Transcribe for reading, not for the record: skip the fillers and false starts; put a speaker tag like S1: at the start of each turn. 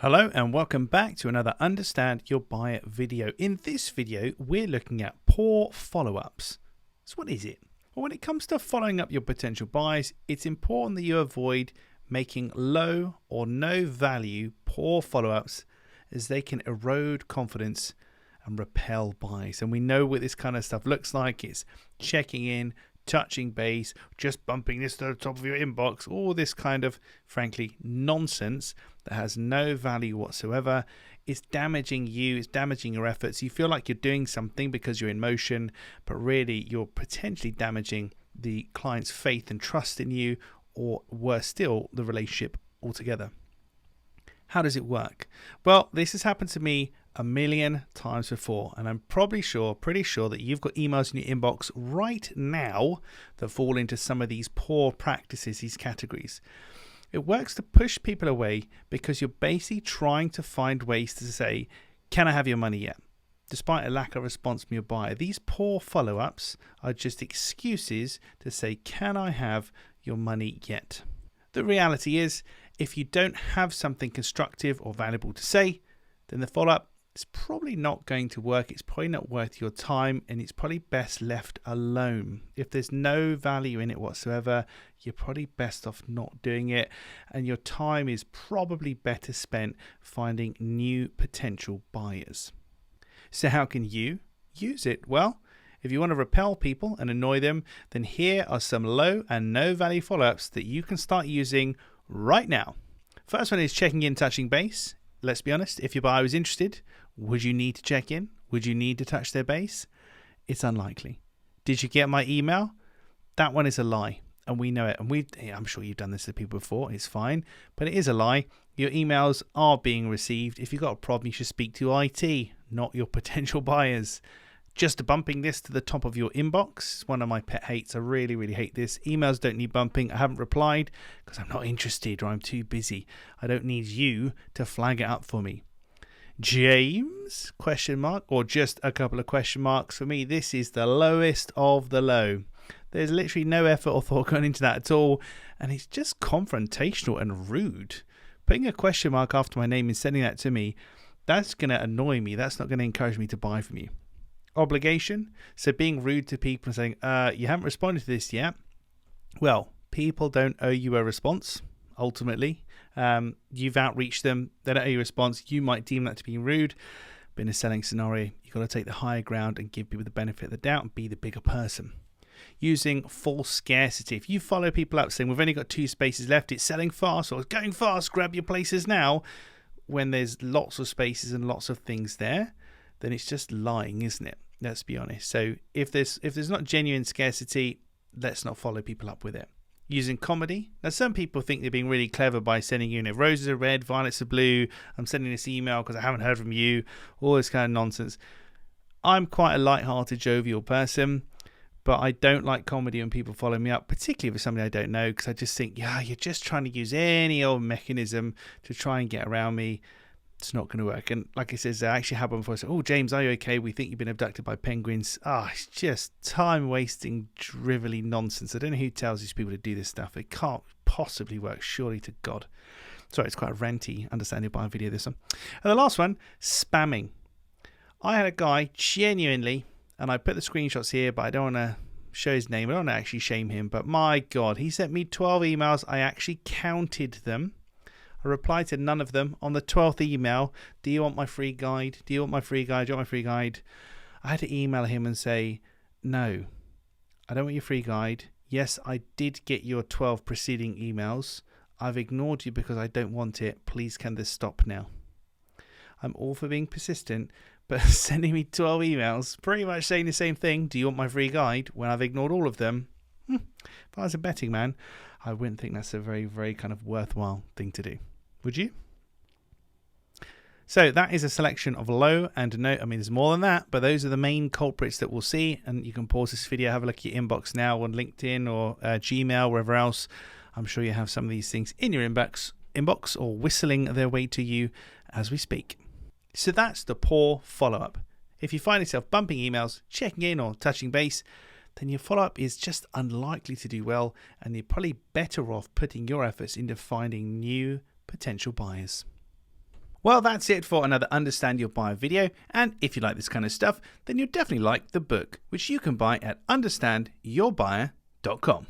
S1: Hello and welcome back to another Understand Your Buyer video. In this video, we're looking at poor follow-ups. So what is it? Well, when it comes to following up your potential buyers, it's important that you avoid making low or no value poor follow-ups, as they can erode confidence and repel buys. And we know what this kind of stuff looks like. It's checking in, touching base, just bumping this to the top of your inbox, all this kind of, frankly, nonsense that has no value whatsoever. It's damaging you, it's damaging your efforts. You feel like you're doing something because you're in motion, but really you're potentially damaging the client's faith and trust in you, or worse still, the relationship altogether. How does it work? Well, this has happened to me a million times before, and I'm pretty sure that you've got emails in your inbox right now that fall into some of these poor practices, these categories. It works to push people away because you're basically trying to find ways to say, can I have your money yet? Despite a lack of response from your buyer. These poor follow-ups are just excuses to say, can I have your money yet? The reality is, if you don't have something constructive or valuable to say, then the follow-up is probably not going to work. It's probably not worth your time, and it's probably best left alone. If there's no value in it whatsoever, you're probably best off not doing it, and your time is probably better spent finding new potential buyers. So how can you use it? Well, if you want to repel people and annoy them, then here are some low and no value follow-ups that you can start using right now. First one is checking in, touching base. Let's be honest, if your buyer was interested, would you need to check in? Would you need to touch their base? It's unlikely. Did you get my email? That one is a lie, and we know it. And I'm sure you've done this to people before. It's fine, but it is a lie. Your emails are being received. If you've got a problem, you should speak to IT, not your potential buyers. Just bumping this to the top of your inbox is one of my pet hates. I really, really hate this. Emails don't need bumping. I haven't replied because I'm not interested or I'm too busy. I don't need you to flag it up for me. James? Question mark, or just a couple of question marks. For me, this is the lowest of the low. There's literally no effort or thought going into that at all, and it's just confrontational and rude. Putting a question mark after my name and sending that to me, that's going to annoy me. That's not going to encourage me to buy from you. Obligation, so being rude to people and saying, you haven't responded to this yet. Well, people don't owe you a response, ultimately. You've outreached them, they don't owe you a response. You might deem that to be rude, but in a selling scenario, you've got to take the higher ground and give people the benefit of the doubt and be the bigger person. Using false scarcity. If you follow people up saying, we've only got 2 spaces left, it's selling fast, or it's going fast, grab your places now, when there's lots of spaces and lots of things there, then it's just lying, isn't it? Let's be honest. So if there's not genuine scarcity, let's not follow people up with it. Using comedy. Now, some people think they're being really clever by sending you, roses are red, violets are blue, I'm sending this email because I haven't heard from you, all this kind of nonsense. I'm quite a light-hearted, jovial person, but I don't like comedy when people follow me up, particularly if it's somebody I don't know, because I just think, you're just trying to use any old mechanism to try and get around me. It's not going to work. And like I said, that actually happened before. I said, James, are you okay? We think you've been abducted by penguins. It's just time-wasting, drivelly nonsense. I don't know who tells these people to do this stuff. It can't possibly work, surely to God. Sorry, it's quite a ranty, Understand Your Buyer video, this one. And the last one, spamming. I had a guy, genuinely, and I put the screenshots here, but I don't want to show his name. I don't want to actually shame him, but my God, he sent me 12 emails. I actually counted them. I replied to none of them. On the 12th email, do you want my free guide? Do you want my free guide? Do you want my free guide? I had to email him and say, no, I don't want your free guide. Yes, I did get your 12 preceding emails. I've ignored you because I don't want it. Please, can this stop now? I'm all for being persistent, but sending me 12 emails, pretty much saying the same thing. Do you want my free guide? When I've ignored all of them. If I was a betting man, I wouldn't think that's a very, very kind of worthwhile thing to do. Would you? So that is a selection of low and no. I mean, there's more than that, but those are the main culprits that we'll see. And you can pause this video, have a look at your inbox now on LinkedIn or Gmail, wherever else. I'm sure you have some of these things in your inbox or whistling their way to you as we speak. So that's the poor follow-up. If you find yourself bumping emails, checking in or touching base, then your follow-up is just unlikely to do well, and you're probably better off putting your efforts into finding new potential buyers. Well, that's it for another Understand Your Buyer video, and if you like this kind of stuff, then you'll definitely like the book, which you can buy at understandyourbuyer.com.